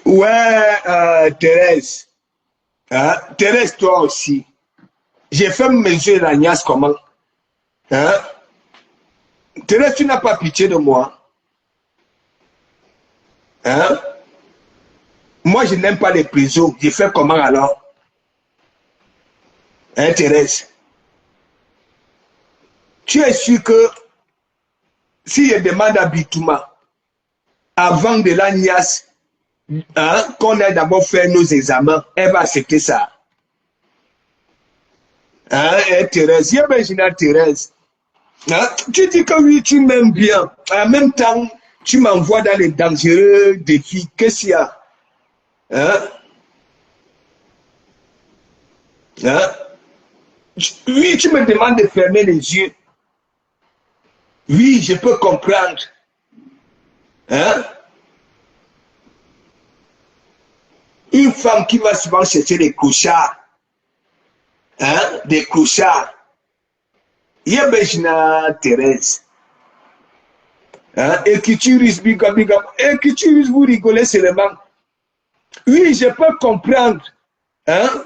Ouais, Thérèse. Hein? Thérèse, toi aussi. J'ai fait mesurer la niasse comment? Hein? Thérèse, tu n'as pas pitié de moi. Hein? Moi, je n'aime pas les prisons. J'ai fait comment alors? Hein, Thérèse? Tu es sûr que si je demande à Bitouma, avant de la niasse, hein, qu'on ait d'abord fait nos examens, elle va accepter ça. Hein, hein, Thérèse? Imagine Thérèse. Hein? Tu dis que oui, tu m'aimes bien. En même temps, tu m'envoies dans les dangereux défis. Qu'est-ce qu'il y a? Hein? Hein? Oui, tu me demandes de fermer les yeux. Oui, je peux comprendre. Hein? Une femme qui va souvent chercher des clochards. Hein? Des clochards. Yabeshna Thérèse. Hein? Écriturus, bigam, bigam. Écriturus, vous rigolez seulement. Oui, je peux comprendre. Hein?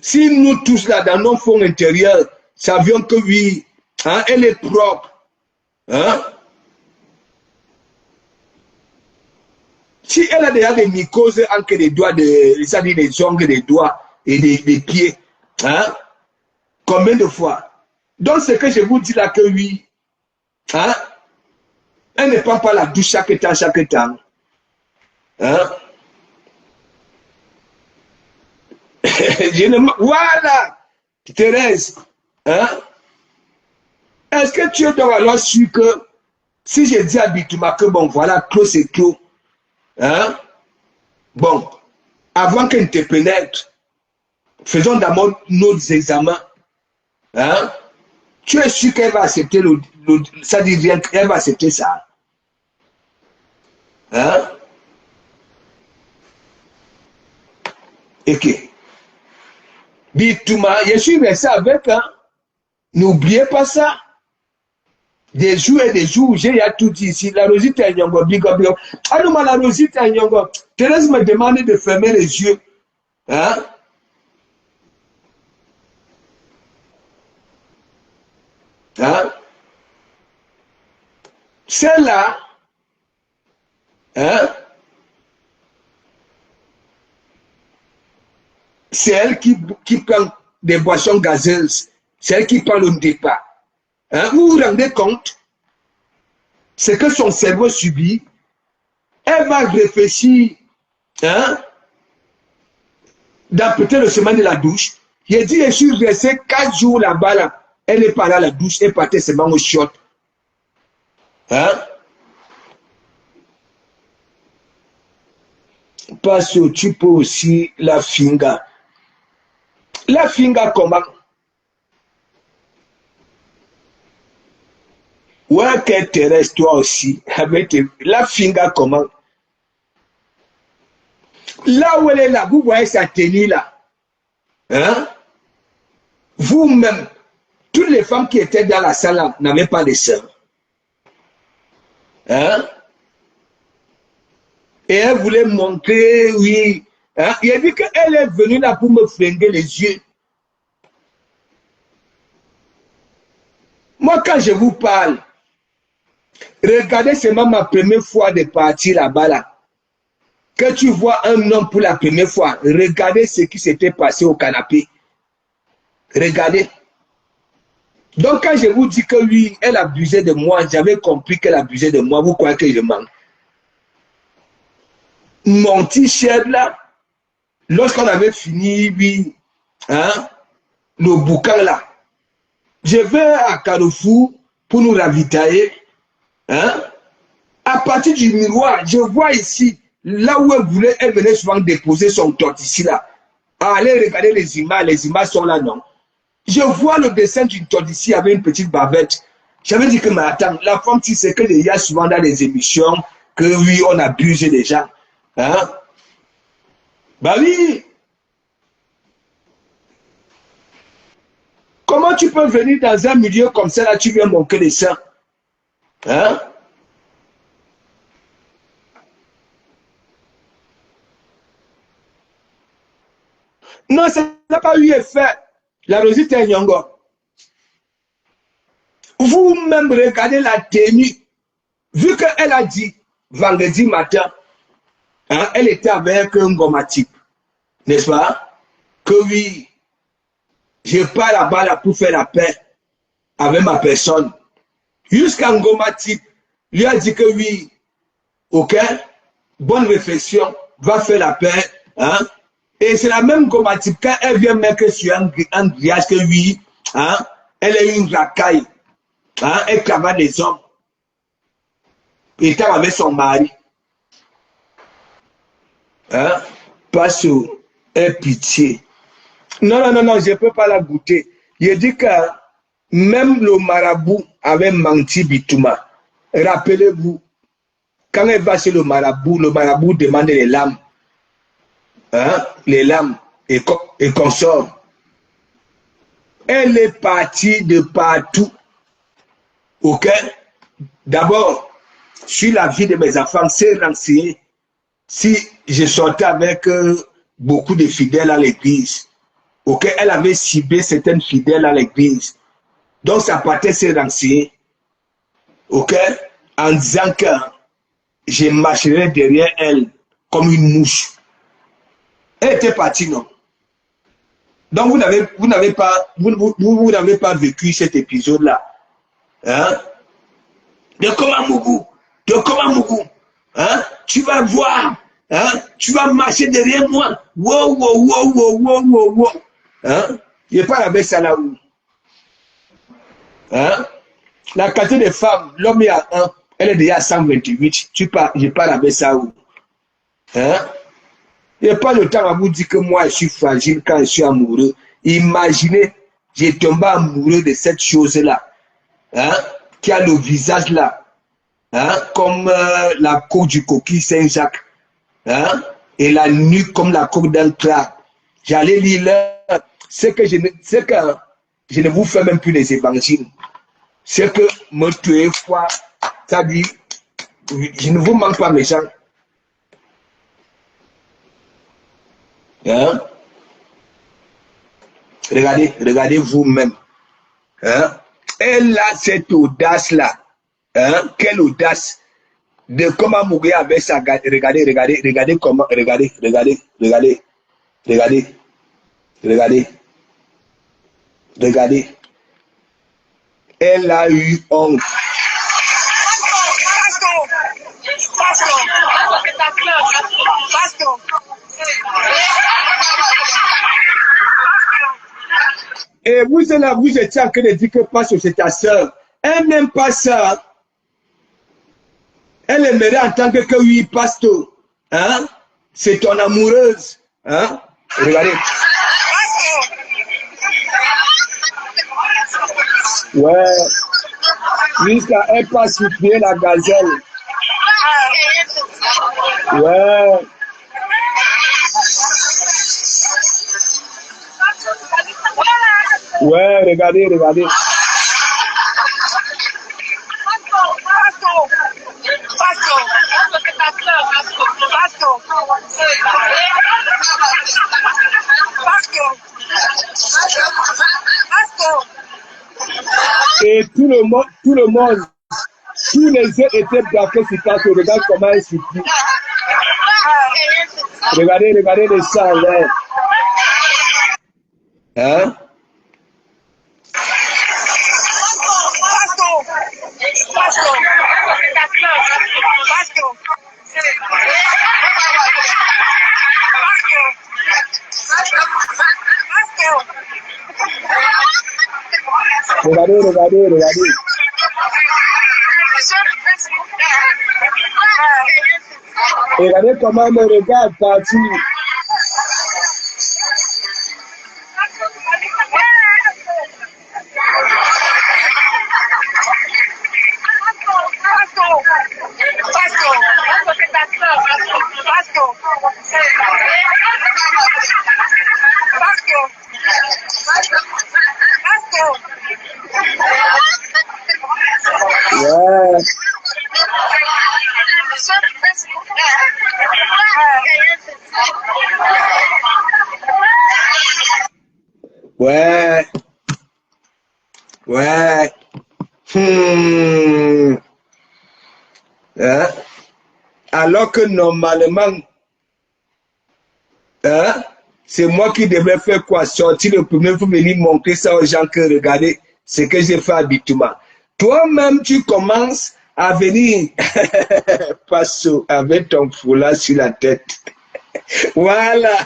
Si nous tous là, dans nos fonds intérieurs, savions que oui, hein, elle est propre. Hein? Si elle a déjà des mycoses entre les doigts, c'est-à-dire les ongles des doigts et des pieds, hein? Combien de fois? Donc, ce que je vous dis là que oui, hein? Elle ne prend pas la douche chaque temps, chaque temps. Hein? Voilà, Thérèse. Hein? Est-ce que tu es donc alors sûr que si je dis à Bitouma que bon, voilà, clos c'est clos, hein? Bon, avant qu'elle te pénètre, faisons d'abord nos examens. Hein? Tu es sûr qu'elle va accepter ça dit rien qu'elle va accepter ça. Hein? Ok. Bitouma, je suis resté avec, hein? N'oubliez pas ça. Des jours et des jours, j'ai tout dit ici. La Rosita est Nyongo, bigo, bigo. Ah non, la Rosita est Nyongo. Thérèse me demandait de fermer les yeux. Hein? Hein? Celle-là, hein? C'est elle qui prend des boissons gazeuses. C'est elle qui prend le départ. Hein? Vous vous rendez compte? Ce que son cerveau subit, elle va réfléchir, hein? Dans peut-être le chemin de la douche. J'ai dit, je suis resté 4 jours là-bas, là. Elle n'est pas là à la douche, elle partait seulement au shot. Hein? Parce que tu peux aussi la finga. La finga comment? Ouais, qu'elle te reste toi aussi. La finga comment? Là où elle est là, vous voyez sa tenue là. Hein? Vous-même, toutes les femmes qui étaient dans la salle n'avaient pas de seins. Hein? Et elle voulait montrer, oui. Hein? Il a dit qu'elle est venue là pour me flinguer les yeux. Moi, quand je vous parle, regardez seulement ma première fois de partir là-bas là. Que tu vois un homme pour la première fois, regardez ce qui s'était passé au canapé. Regardez. Donc, quand je vous dis que oui, elle abusait de moi, j'avais compris qu'elle abusait de moi. Vous croyez que je mens? Mon t-shirt là, lorsqu'on avait fini, oui, hein, le boucan là, je vais à Carrefour pour nous ravitailler. Hein? À partir du miroir, je vois ici, là où elle venait souvent déposer son torse ici là. Allez regarder les images sont là, non? Je vois le dessin d'une torse ici avec une petite bavette. J'avais dit que, mais attends, la femme, tu sais qu'il y a souvent dans les émissions que oui, on abuse des gens. Hein? Bah oui. Comment tu peux venir dans un milieu comme ça, là, tu viens manquer les seins? Hein? Non, ça n'a pas eu effet. La Rosette est Nyongo. Vous-même regardez la tenue. Vu qu'elle a dit vendredi matin, hein, elle était avec un gomatique, n'est-ce pas? Que oui, je pars là-bas là pour faire la paix avec ma personne. Jusqu'à Ngomatique lui a dit que oui, ok, bonne réflexion, va faire la paix. Hein? Et c'est la même Ngomatique quand elle vient mettre sur un grillage que oui, hein, elle est une racaille. Hein, elle travaille des hommes. Et était avec son mari. Hein? Pas sur un pitié. Non, non, non, non, je ne peux pas la goûter. Je dis que même le marabout avait menti Bitouma. Rappelez-vous, quand elle va chez le marabout demande les lames. Hein? Les lames et consort. Elle est partie de partout. Ok? D'abord, sur la vie de mes enfants, c'est renseigné. Si je sortais avec beaucoup de fidèles à l'église, ok, elle avait ciblé certaines fidèles à l'église. Donc, ça partait se renseigner, ok, en disant que je marcherais derrière elle comme une mouche. Elle était partie, non? Donc, vous n'avez pas vécu cet épisode-là. Hein? De Komamougou, hein? Tu vas voir, hein? Tu vas marcher derrière moi. Wow, wow, wow, wow, wow, wow, wow. Hein? Je parle avec ça là où? Hein? La quantité de femmes, l'homme est à 1, elle est déjà à 128. Je parle avec ça où? Hein? Je n'ai pas le temps à vous dire que moi je suis fragile quand je suis amoureux. Imaginez, j'ai tombé amoureux de cette chose-là. Hein? Qui a le visage là. Hein, comme la coque du coquille Saint-Jacques, hein, et la nuque comme la coque d'un crabe. J'allais lire là, c'est que je ne vous fais même plus les évangiles. C'est que me tuer foi, ça dit, je ne vous manque pas mes gens. Hein? Regardez vous-même. Hein? Elle a cette audace-là. Hein? Quelle audace de comment mourir avec ça. Regardez comment, regardez. Elle a eu honte. Et vous êtes là, vous étiez en train de dire que Pastor, c'est ta soeur. Elle n'aime pas ça. Elle aimerait entendre que oui, Pastor, hein, c'est ton amoureuse. Hein? Regardez. Ouais. Jusqu'à elle pas supplier la gazelle. Ouais. Ouais, regardez. Et tout le monde, tous les yeux étaient braqués sur toi. Regarde comment elle supplie. Regardez le sang là. Hein? Regardez. Regardez comment elle me regarde partir. Ouais. Ouais. Ouais. Hein? Alors que normalement, hein? C'est moi qui devrais faire quoi? Sortir le premier pour venir montrer ça aux gens que regardez ce que j'ai fait à Bitouma. Toi-même, tu commences à venir Passo avec ton foulard sur la tête. Voilà.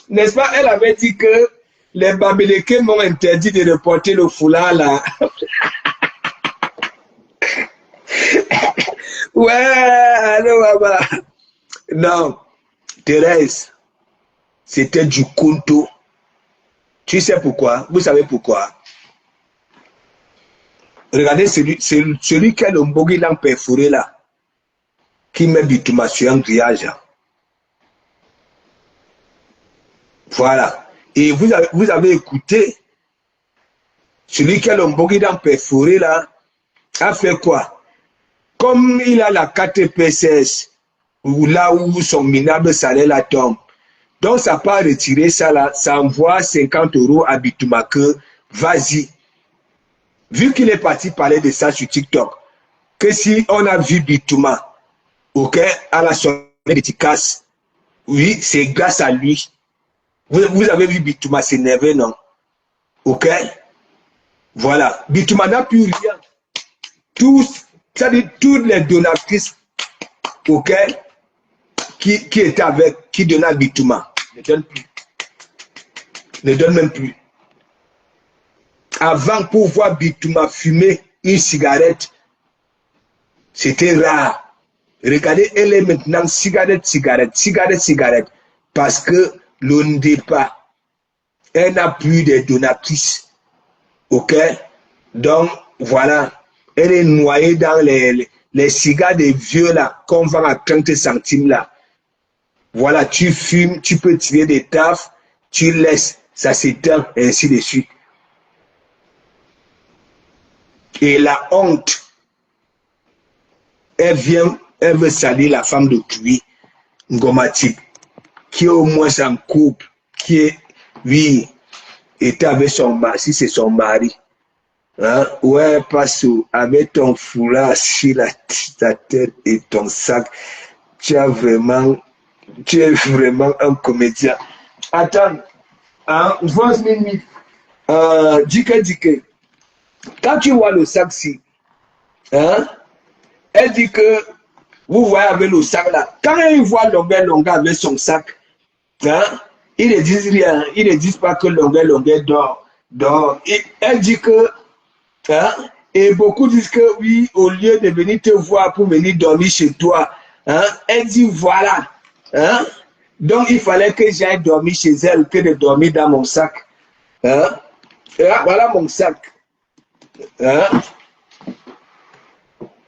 N'est-ce pas? Elle avait dit que les Babyloniens m'ont interdit de reporter le foulard là. Ouais, allô, maman. Non, Thérèse, c'était du conto. Tu sais pourquoi? Vous savez pourquoi? Regardez celui qui a le mbogi là perforé là, qui met Bitouma sur un grillage. Voilà. Et vous avez écouté, celui qui a le mbogi là perforé là, a fait quoi? Comme il a la carte PCS, ou là où son minable salaire la tombe, donc ça n'a pas retiré ça là, ça envoie 50 € à Bitouma que vas-y. Vu qu'il est parti parler de ça sur TikTok, que si on a vu Bitouma, ok, à la soirée dédicace, oui, c'est grâce à lui. Vous avez vu Bitouma s'énerver, non? Ok? Voilà. Bitouma n'a plus rien. C'est-à-dire toutes les donatrices, ok, qui étaient avec, qui donnaient à Bitouma, ne donnent plus. Ne donnent même plus. Avant, pour voir Bitouma fumer une cigarette, c'était rare. Regardez, elle est maintenant cigarette. Parce que le Ndépa, elle n'a plus de donatrices. Ok? Donc, voilà. Elle est noyée dans les cigares des vieux là, qu'on vend à 30 centimes là. Voilà, tu fumes, tu peux tirer des taffes, tu laisses, ça s'éteint, et ainsi de suite. Et la honte, elle veut salir la femme d'autrui, Ngomatique, qui est au moins en couple, qui est, oui, était avec son mari, si c'est son mari. Hein? Ouais, parce avec ton foulard sur ta tête et ton sac, tu es vraiment un comédien. Attends, hein, 20 minutes. Dike, quand tu vois le sac-ci, hein, elle dit que vous voyez avec le sac là, quand il voit longueur avec son sac, hein, ils ne disent rien, ils ne disent pas que longueur dort. Et elle dit que, hein, et beaucoup disent que oui, au lieu de venir te voir pour venir dormir chez toi, hein, elle dit voilà, hein, donc il fallait que j'aille dormir chez elle que de dormir dans mon sac. Hein? Et là, voilà mon sac. Hein?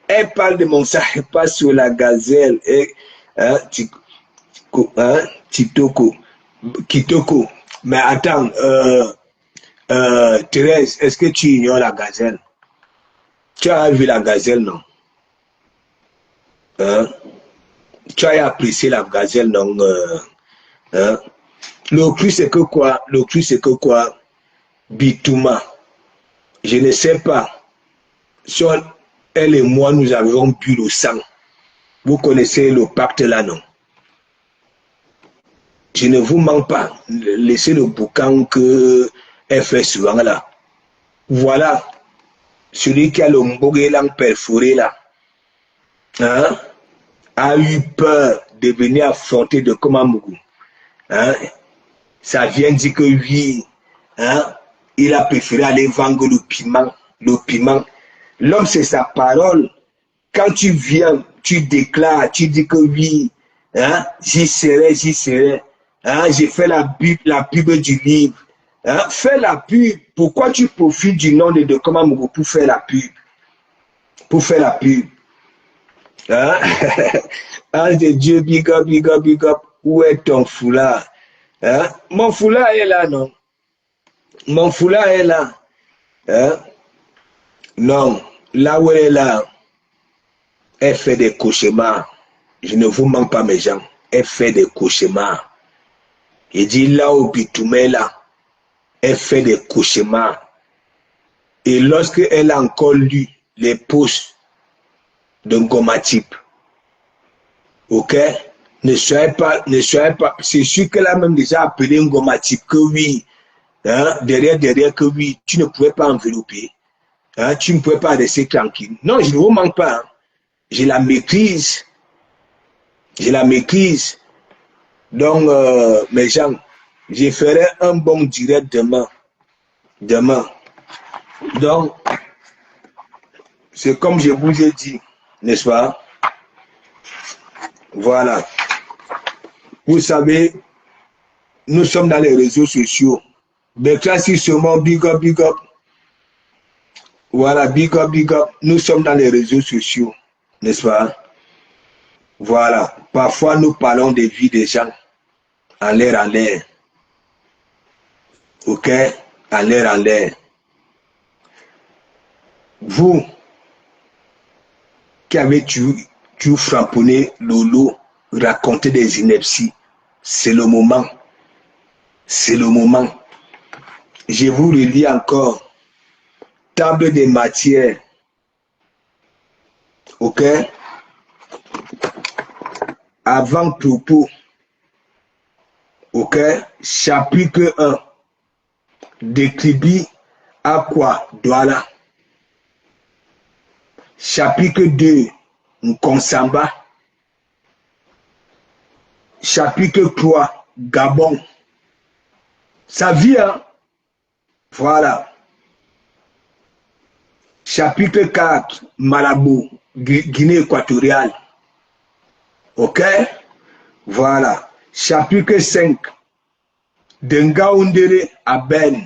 Elle parle de mon sac, elle passe sur la gazelle. Et, hein, Kitoko. Mais attends, Thérèse, est-ce que tu ignores la gazelle? Tu as vu la gazelle, non? Hein? Tu as apprécié la gazelle, non? Hein? Le plus c'est que quoi? Bitouma. Je ne sais pas. Si elle et moi, nous avons bu le sang. Vous connaissez le pacte là, non? Je ne vous mens pas. Laissez le boucan que elle fait souvent là. Voilà. Celui qui a le mboguelang perforé là, hein, a eu peur de venir affronter de Komamougou. Hein? Ça vient dire que oui, hein, il a préféré aller vendre le piment. L'homme, c'est sa parole. Quand tu viens, tu déclares, tu dis que oui, hein, j'y serai. Hein, j'ai fait la pub du livre. Hein, fais la pub. Pourquoi tu profites du nom de Komamougou pour faire la pub? Hein? Ange de Dieu, big up. Où est ton foulard? Hein? Mon foulard est là, non? Mon foulard est là. Hein? Non, là où elle est là, elle fait des cauchemars. Je ne vous mens pas, mes gens. Elle fait des cauchemars. Il dit là où Bitouma est là, elle fait des cauchemars. Et lorsqu'elle a encore lu les posts de Ngomatip, ok, ne soyez pas, c'est sûr qu'elle a même déjà appelé Ngomatip que oui, hein, derrière que oui, tu ne pouvais pas envelopper, hein, tu ne pouvais pas rester tranquille. Non, je ne vous manque pas, hein. Je la maîtrise, donc mes gens, je ferai un bon direct demain, donc c'est comme je vous ai dit, n'est-ce pas? Voilà. Vous savez, nous sommes dans les réseaux sociaux. Béclassi seulement big up, big up. Voilà, big up, big up. Nous sommes dans les réseaux sociaux, n'est-ce pas? Voilà. Parfois, nous parlons des vies des gens en l'air. Ok? En l'air. Vous qui avez tué Framponné Lolo, raconter des inepties, c'est le moment. C'est le moment. Je vous relis encore. Table des matières. Ok? Avant-propos. Ok? Chapitre 1. Décribi à quoi? Douala. Chapitre 2. Nkonsamba. Chapitre 3. Gabon. Ça vient. Voilà. Chapitre 4. Malabo. Guinée équatoriale. Ok? Voilà. Chapitre 5. De Ngaoundéré à Ben.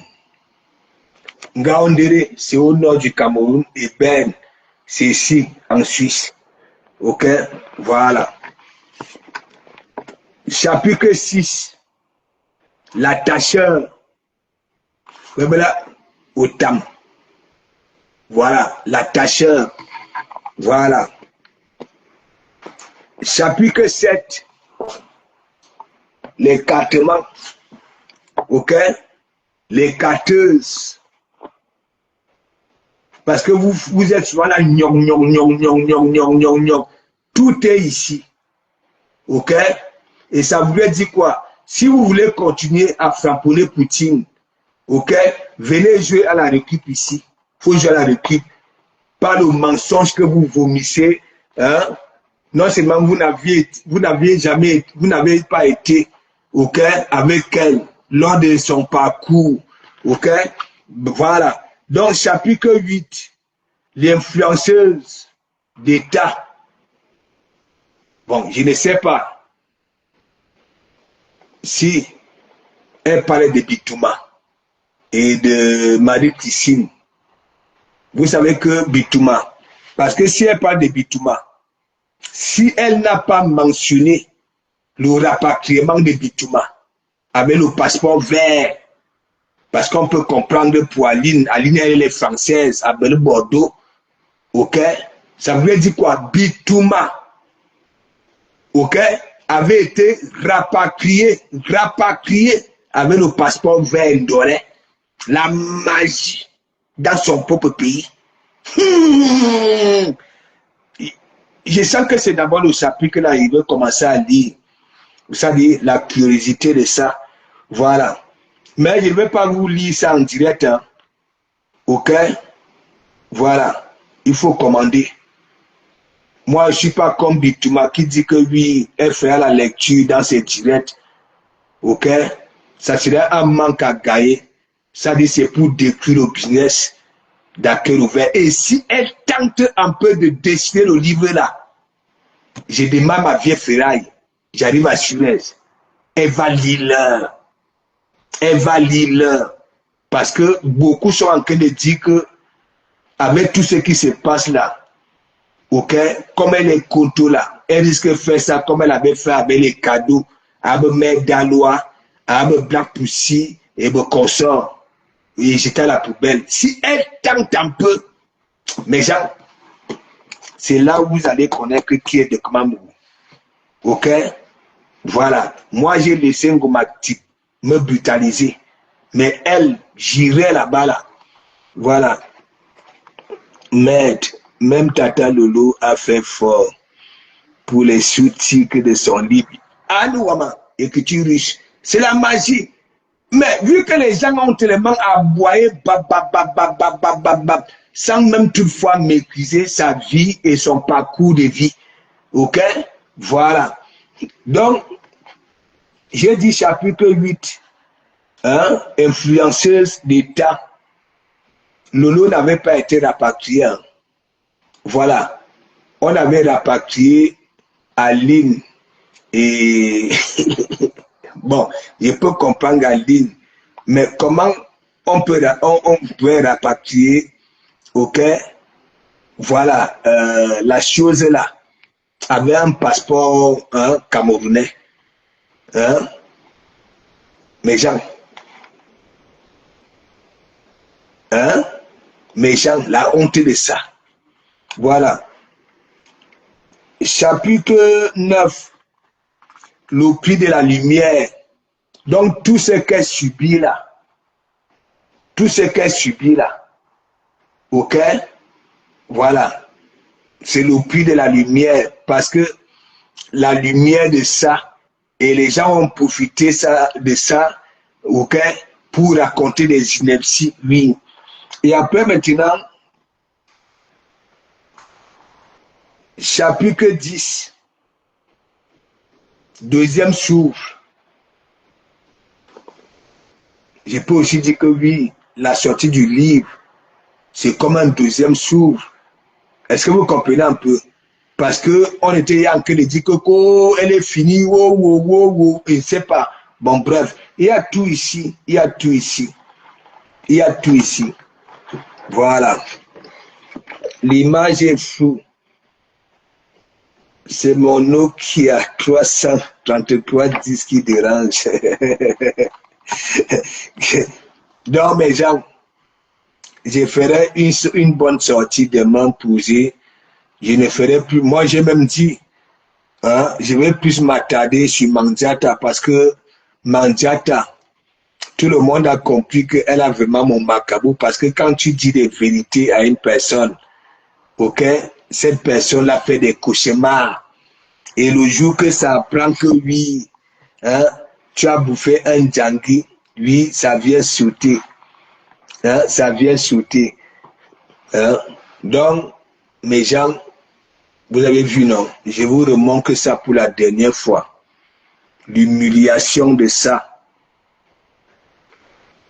Ngaoundéré, c'est au nord du Cameroun et Ben, c'est ici, en Suisse. Ok? Voilà. Chapitre 6. L'attacheur. Voilà. Otam. Voilà. L'attacheur. Voilà. Chapitre 7. L'écartement. Ok? Les carteuses. Parce que vous êtes souvent là, tout est ici. Ok? Et ça voulait dire quoi? Si vous voulez continuer à frapponner Poutine, ok? Venez jouer à la récup ici. Il faut jouer à la récup. Pas le mensonge que vous vomissez. Hein? Non seulement vous n'avez pas été, ok, avec elle lors de son parcours, ok? Voilà. Donc, chapitre 8, l'influenceuse d'État. Bon, je ne sais pas si elle parlait de Bitouma et de Marie-Christine. Vous savez que Bitouma, parce que si elle parle de Bitouma, si elle n'a pas mentionné le rapatriement de Bitouma avec le passeport vert, parce qu'on peut comprendre pour Aline, elle est française, avec le Bordeaux, ok? Ça veut dire quoi? Bitouma, ok? Avait été rapatrié avec le passeport vert doré. La magie dans son propre pays. Je sens que c'est d'abord le chapitre là, il veut commencer à lire. Vous savez, la curiosité de ça. Voilà. Mais je ne vais pas vous lire ça en direct. Hein. Ok? Voilà. Il faut commander. Moi, je ne suis pas comme Bitouma qui dit que oui, elle fera la lecture dans ses directs. Ok? Ça serait un manque à gagner. Ça dit c'est pour détruire le business d'accueil ouvert. Et si elle tente un peu de dessiner le livre là, je demande ma vieille ferraille. J'arrive à Suez. Elle va lire l'heure. Parce que beaucoup sont en train de dire que avec tout ce qui se passe là, ok, comme elle est conto là, elle risque de faire ça comme elle avait fait avec les cadeaux, avec Mère Dalois, avec Black Pussy et mon consort. Et j'étais à la poubelle. Si elle tente un peu, mes gens, c'est là où vous allez connaître qui est de Kmamou. Ok? Voilà. Moi, j'ai laissé Ngomatip me brutaliser. Mais elle, j'irai là-bas, là. Voilà. Mais même Tata Lolo a fait fort pour les sous-titres de son livre. Anouama, écriture riche. C'est la magie. Mais vu que les gens ont tellement aboyé, sans même toutefois maîtriser sa vie et son parcours de vie. Ok? Voilà. Donc, j'ai dit chapitre 8, hein, influenceuse d'État. Lolo n'avait pas été rapatrié. Voilà. On avait rapatrié Aline et bon, je peux comprendre Aline, mais comment on peut rapatrier, ok, voilà, la chose là, avec un passeport camerounais, hein, mes gens, hein, mes gens, la honte de ça. Voilà. Chapitre 9, le prix de la lumière. Donc, tout ce qu'elle subit là, tout ce qu'elle subit là, ok, voilà, c'est le prix de la lumière, parce que la lumière de ça, et les gens ont profité de ça, ok, pour raconter des inepties, oui. Et après maintenant, chapitre 10, deuxième souffle. Je peux aussi dire que oui, la sortie du livre, c'est comme un deuxième souffle. Est-ce que vous comprenez un peu? Parce qu'on était en train de dire que elle est finie, je ne sais pas. Bon, bref, il y a tout ici, il y a tout ici. Il y a tout ici. Voilà. L'image est floue. C'est mon Nokia 33310 qui dérange. Donc, mes gens, je ferai une bonne sortie demain pour je ne ferai plus. Moi, j'ai même dit, hein, je vais plus m'attarder sur Mandiata parce que Mandiata, tout le monde a compris qu'elle a vraiment mon macabou parce que quand tu dis des vérités à une personne, ok, cette personne-là fait des cauchemars. Et le jour que ça apprend que oui, hein, tu as bouffé un djangui, oui, ça vient sauter. Hein, ça vient sauter. Hein. Donc, mes gens, vous avez vu, non? Je vous remontre ça pour la dernière fois. L'humiliation de ça.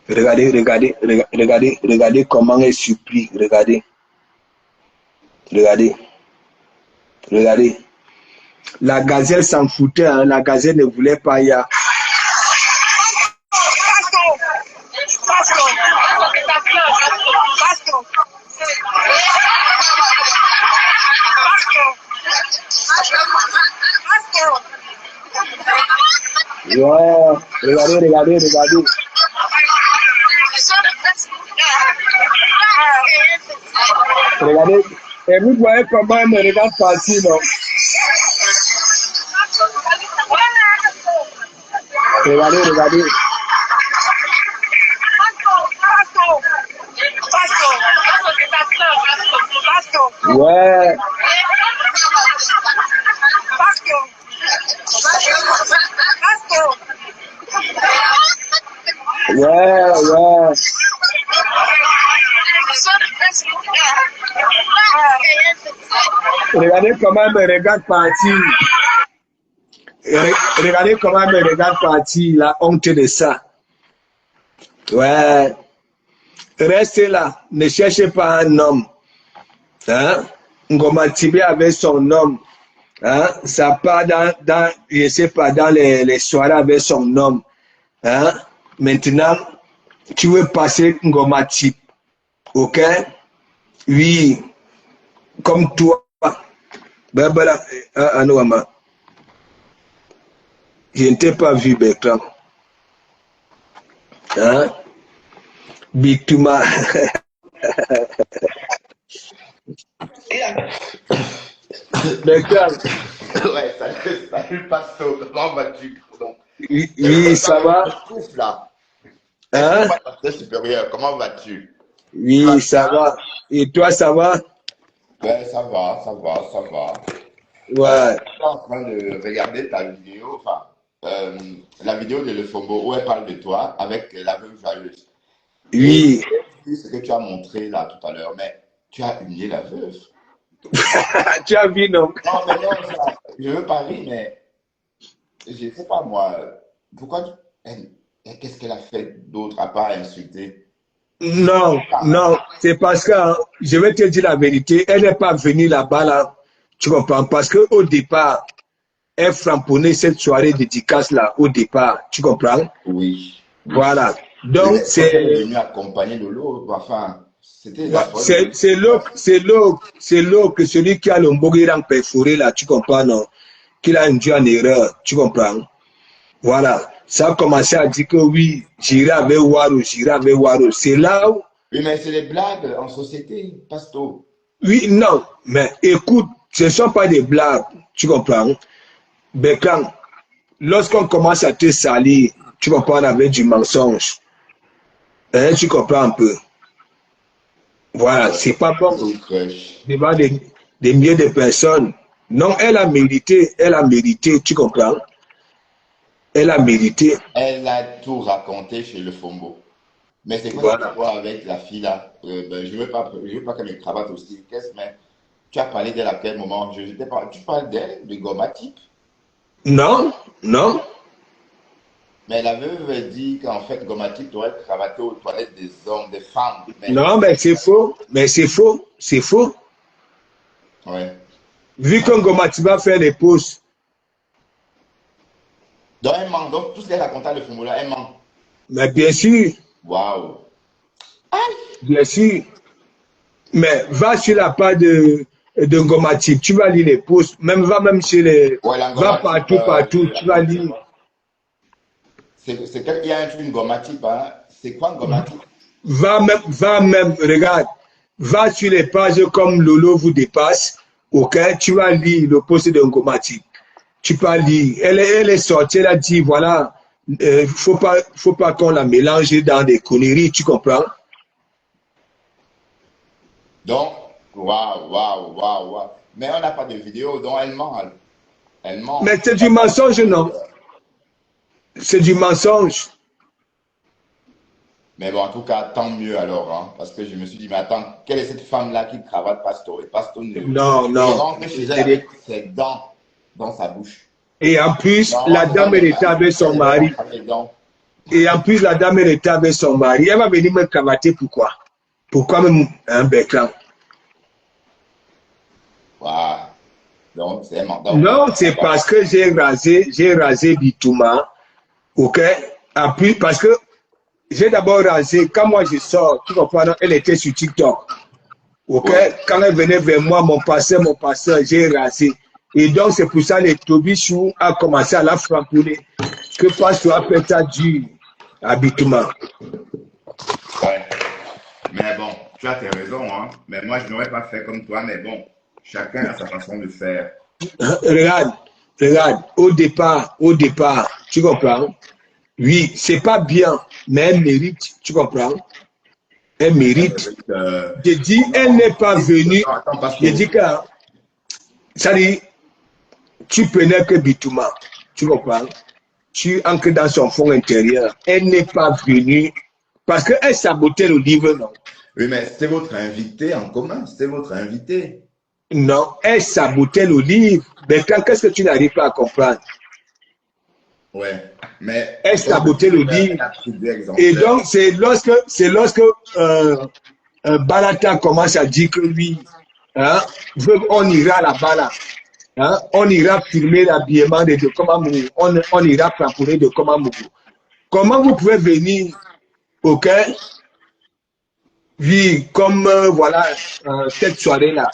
Regardez comment elle supplie. Regardez. La gazelle s'en foutait, hein. La gazelle ne voulait pas y aller. Ouais, regardez. Regardez, et vous voyez comment elle me regarde partir, non? Regardez. Ouais. Ouais. Regardez comment elle me regarde partir. Regardez comment elle me regarde partir, la honte de ça. Ouais. Restez là, ne cherchez pas un homme. Hein? Ngoma Tibé avec son homme. Hein? Ça part dans je sais pas, dans les soirées avec son homme. Hein? Maintenant, tu veux passer Ngoma Tibé. Ok? Oui. Comme toi. Je ne t'ai pas vu, Bertrand. Hein? Bitouma. Bertrand. Ouais, salut Pasto. Comment vas-tu? Oui, ça va? Là. Est-ce que Hein? toi, pasteur supérieur, comment vas-tu? Tu vas Oui, ça bien? va. Et toi, ça va? Ouais, ça va, ça va, ça va. Ouais. Je suis en train de regarder ta vidéo, enfin, euh, la vidéo de Le Fombo où elle parle de toi avec la veuve joyeuse. Et Oui. c'est ce que tu as montré là tout à l'heure, mais tu as humilié la veuve. Tu as vu, non? Non, mais non, ça, je veux pas rire, mais je sais pas moi, pourquoi qu'est-ce qu'elle a fait d'autre à part insulter? Non, Ah, non. C'est parce que, hein, je vais te dire la vérité, elle n'est pas venue là-bas, là. Tu comprends? Parce qu'au départ, elle frapponnait cette soirée dédicace-là, au départ. Tu comprends? oui, oui. Voilà. Oui, Donc, mais quand elle est venue accompagner de l'autre, enfin, c'était la soirée de l'autre. c'est l'eau que celui qui a le Mbogirang perforé, là. Tu comprends, non? Qu'il a induit en erreur. Tu comprends? Voilà. Ça a commencé à dire que oui, j'irai avec Waro, j'irai avec Waro. C'est là où, Oui, mais c'est des blagues en société, pasto. oui, non, mais écoute, ce ne sont pas des blagues, tu comprends? Mais quand, lorsqu'on commence à te salir, tu comprends, avec du mensonge, hein, tu comprends un peu. Voilà, Ouais, c'est pas bon c'est fraîche. devant des milliers de personnes. Non, elle a mérité, tu comprends? Elle a mérité. Elle a tout raconté chez le Fombo. Mais c'est quoi cette Voilà. histoire avec la fille là? Ben, je veux pas qu'elle me cravate aussi. Qu'est-ce mais tu as parlé d'elle à quel moment? Tu parles d'elle, de Gomatic. Non, non, Mais la veuve dit qu'en fait, Gomatic doit être cravaté aux toilettes des hommes, des femmes. Mais, non, mais c'est faux, mais c'est faux, c'est faux. ouais. Vu Ah. qu'un Ngomati va faire les pauses, Donc, elle ment. Donc, tout ce qu'elle racontait à le Fombo là, elle ment. mais bien sûr, Waouh. bien sûr. Mais va sur la page de Ngomati, tu vas lire les posts, même va même chez les. Ouais, la Va Gomatic, partout, partout, tu vas attends, c'est lire. quoi? Il y a une Gomatic, hein? C'est quoi un Gomatic? Va même, regarde, va sur les pages comme Lolo vous dépasse, ok, tu vas lire le post de Ngomati. Tu peux lire. Elle est sortie, elle a dit, voilà, faut pas qu'on la mélange dans des conneries, tu comprends? Donc, waouh, waouh, waouh, waouh. Mais on n'a pas de vidéo, donc elle ment. Elle Mais ment. c'est Il n'y du a pas de mensonge, vidéo. non? C'est du mensonge. Mais bon, en tout cas, tant mieux alors, hein, parce que je me suis dit, mais attends, quelle est cette femme-là qui cravate Pasto? Et Pasto Non, ne non. rentre chez elle avec ses dents dans sa bouche. Et en plus, la Normalement, c'est dans dame, les elle était mains. avec son Elle devait mari. rentrer avec les dents. Et en plus, la dame, elle était avec son mari. Elle va venir me cravater, pourquoi? Pourquoi même un bécran? Waouh. Donc, c'est donc, Non, c'est d'accord. parce que j'ai rasé Bitouma, ok? En plus, parce que j'ai d'abord rasé, quand moi je sors, tu comprends, elle était sur TikTok. Ok? Ouais. Quand elle venait vers moi, mon passeur, j'ai rasé. Et donc, c'est pour ça que les Tobichou a commencé à la frapper. Que Pasteur a fait ça du habitement. Ouais. Mais bon, tu as tes raisons, hein. Mais moi, je n'aurais pas fait comme toi, mais bon, chacun a sa façon de faire. Regarde, regarde, au départ, tu comprends? Oui, c'est pas bien, mais elle mérite, tu comprends? Elle Elle mérite. mérite, Je dis, elle non, n'est pas venue. attends, attends, Je dis Pasto. que, ça dit, tu prenais que Bitouma, tu comprends? Tu ancres dans son fond intérieur. Elle n'est pas venue parce qu'elle sabotait le livre, non. Oui, mais c'était votre invité en commun, c'était votre invité. Non, elle sabotait le livre. Mais qu'est-ce que tu n'arrives pas à comprendre? Ouais, mais Elle au lieu sabotait de le faire, livre. elle a pris deux Et exemplaires. donc, c'est lorsque Balata commence à dire que lui, hein, on ira là-bas, là. Hein, on ira filmer l'habillement de Komamougou. On ira pamponner de Komamougou. Comment vous pouvez venir, ok, vivre comme, voilà, cette soirée-là,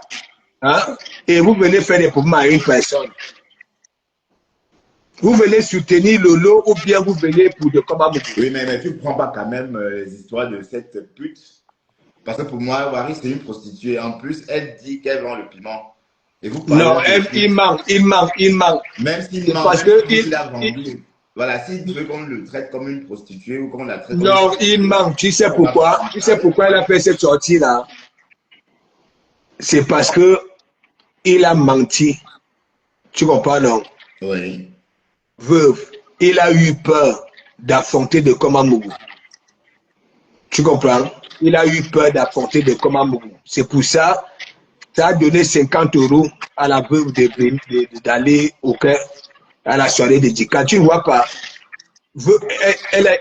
hein, et vous venez faire des problèmes à une personne. Vous venez soutenir Lolo ou bien vous venez pour de Komamougou. Oui, mais tu ne prends pas quand même les histoires de cette pute. Parce que pour moi, Wari, c'est une prostituée. En plus, elle dit qu'elle vend le piment. Et vous parlez Non, là de pute. il manque. Même s'il C'est ment, parce même que s'il dit qu'il a vendu. Voilà, s'il veut qu'on le traite comme une prostituée ou qu'on la traite comme Non, il ment. Tu sais pourquoi? Tu sais pourquoi il a fait cette sortie-là? C'est parce que il a menti. Tu comprends, non? Oui. Veuve, il a eu peur d'affronter de Komamougou. Tu comprends? Il a eu peur d'affronter de Komamougou. C'est pour ça ça a donné 50 euros à la veuve d'aller au cœur à la soirée de Dika. Tu ne vois pas?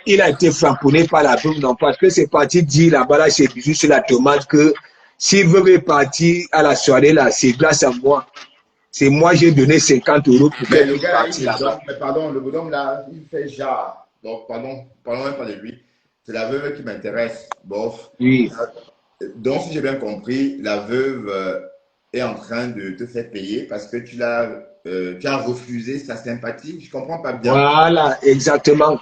Il a été framponné par la veuve, non, parce que c'est parti dire là-bas, là, chez Bijou, sur la tomate, que si veuve est parti à la soirée, là, c'est grâce à moi. C'est moi, j'ai donné 50 euros pour Mais qu'elle le puisse gars, partir là-bas. mais pardon, le bonhomme là, il fait genre. Donc, pardon, parlons même pas de lui. C'est la veuve qui m'intéresse. Bof. Oui. Donc, si j'ai bien compris, la veuve est en train de te faire payer parce que tu as refusé sa sympathie. Je comprends pas bien. Voilà, exactement.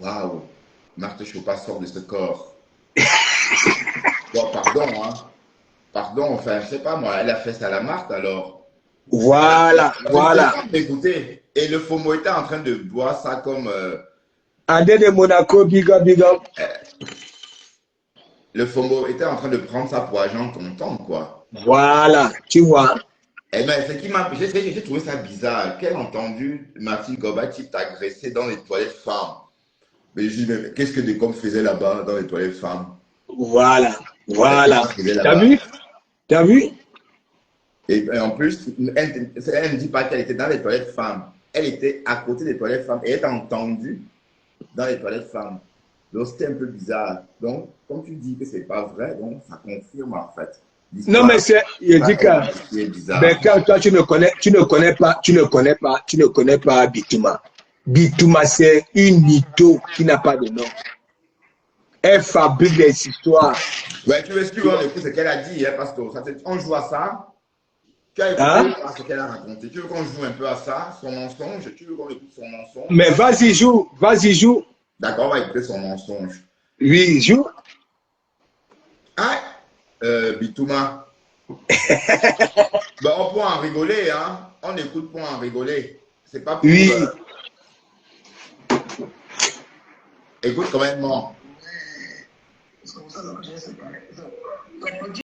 Waouh, Marthe Chopin sort de ce corps. Bon, pardon, hein. Pardon, enfin, je sais pas moi, elle a fait ça à la Marthe alors. Voilà, Tu es en voilà. train d'écouter. Et le FOMO était en train de boire ça comme. André de Monaco, big up, big up. Le FOMO était en train de prendre ça pour agent comptant, quoi. Voilà, tu vois. Eh bien, ce qui m'a. J'ai trouvé ça bizarre. Qu'elle a entendu Martine Gobati t'agresser dans les toilettes femmes. Mais je dis, mais qu'est-ce que Decom faisait là-bas, dans les toilettes femmes? Voilà, Qu'est-ce voilà. qu'il faisait T'as vu? là-bas? T'as vu? Et en plus, elle ne dit pas qu'elle était dans les toilettes femmes. Elle était à côté des toilettes femmes et elle t'a entendu dans les toilettes femmes. Donc, c'était un peu bizarre. Donc, comme tu dis que c'est pas vrai, donc ça confirme en fait. Non, mais L'histoire c'est, il dit que, est ben, bizarre. quand toi, tu ne connais pas Bitouma. Bitouma, c'est une mytho qui n'a pas de nom. Elle fabrique des histoires. Ouais, tu veux suivre, on écoute ce qu'elle a dit, hein, parce que on joue à ça. Tu as écouté Hein? ce qu'elle a raconté. Tu veux qu'on joue un peu à ça, son mensonge? Tu veux qu'on écoute son mensonge? Mais vas-y, joue, vas-y, joue. D'accord, on va écouter son mensonge. Oui, joue. Ah, Bitouma. Ben, on peut en rigoler, hein. On écoute pour en rigoler. C'est pas pour. Oui. Écoute quand même, non. C'est comme ça, la prochaine séparée. Donc,